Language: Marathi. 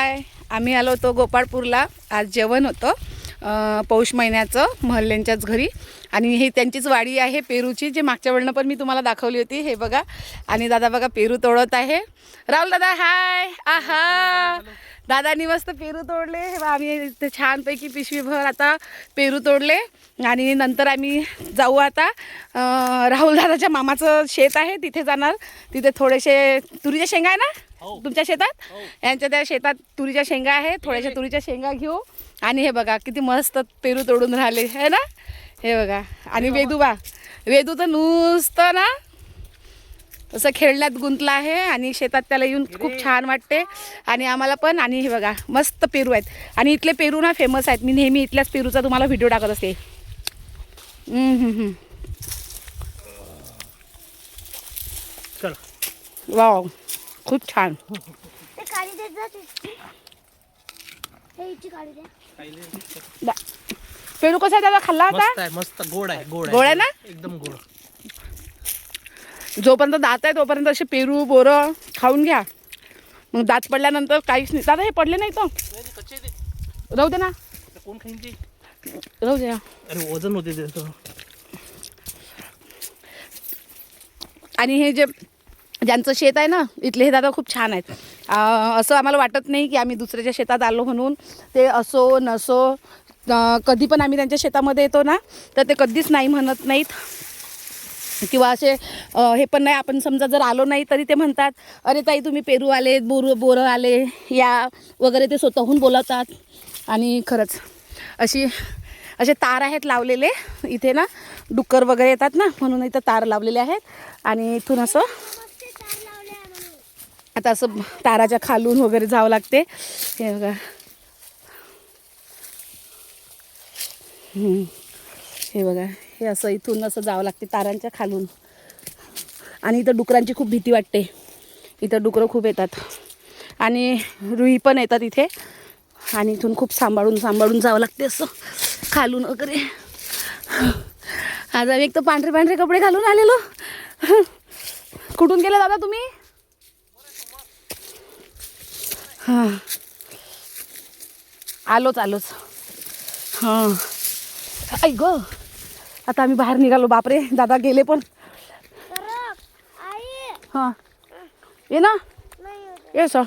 हाय, आम्ही आलो होतो गोपाळपूरला. आज जेवण होतं पौष महिन्याचं महल्ल्यांच्याच घरी. आणि ही त्यांचीच वाडी आहे पेरूची, जे मागच्या वेळेला पण मी तुम्हाला दाखवली होती. हे बघा, आणि दादा बघा पेरू तोडत आहे. राहुल दादा हाय. आहा, दादानी मस्त पेरू तोडले. हे बघा, आम्ही इथे छानपैकी पिशवीभर आता पेरू तोडले. आणि नंतर आम्ही जाऊ आता राहुल दादाच्या मामाचं शेत आहे, तिथे जाणार. तिथे थोडेसे तुरीच्या शेंगा आहे ना तुमच्या शेतात, यांच्या त्या शेतात तुरीच्या शेंगा आहे. थोड्याशा तुरीच्या शेंगा घेऊ. आणि हे बघा किती मस्त पेरू तोडून राहिले है ना. हे बघा, आणि वेदू तर नुसतं ना असं खेळण्यात गुंतला आहे. आणि शेतात त्याला येऊन खूप छान वाटते, आणि आम्हाला पण. आणि हे बघा मस्त पेरू आहेत, आणि इथले पेरू ना फेमस आहेत. मी नेहमी इथल्याच पेरूचा तुम्हाला व्हिडिओ टाकत असते. वाव, खूप छान. पेरू कसा आहे दादा, खाल्ला होता? मस्त गोड आहे. गोड आहे ना, एकदम गोड. जोपर्यंत दात आहे तोपर्यंत असे पेरू बोरं खाऊन घ्या. मग दात पडल्यानंतर काहीच नाही. दादा हे पडले नाही तो राहू दे ना, कोण खाईन ते, राहू दे. अरे वजन होते त्याचं. आणि हे जे ज्यांचं शेत आहे ना इथले, हे दादा खूप छान आहेत. असं आम्हाला वाटत नाही की आम्ही दुसऱ्याच्या शेतात आलो म्हणून. ते असो नसो, कधी पण आम्ही त्यांच्या शेतामध्ये येतो ना, तर ते कधीच नाही म्हणत नाहीत. किंवा असे हे पण नाही, आपण समजा जर आलो नाही तरी ते म्हणतात, अरे ताई तुम्ही पेरू आले, बोरं आले या वगैरे, ते स्वतःहून बोलवतात. आणि खरंच असे तार आहेत लावलेले इथे ना, डुक्कर वगैरे येतात ना, म्हणून इथं तार लावलेले आहेत. आणि इथून असं आता असं ताराच्या खालून वगैरे जावं लागते. हे बघा, हे बघा, हे असं इथून असं जावं लागते तारांच्या खालून. आणि इथं डुकरांची खूप भीती वाटते. इथं डुकरं खूप येतात, आणि रुई पण येतात इथे. आणि इथून खूप सांभाळून जावं लागते असं खालून वगैरे. आज आम्ही एक तर पांढरे कपडे घालून आलेलो. कुठून गेले दादा तुम्ही? हां, आलोच. हां, ऐक ग, आता आम्ही बाहेर निघालो. बापरे, दादा गेले पण. हां, ये ना, ये सर.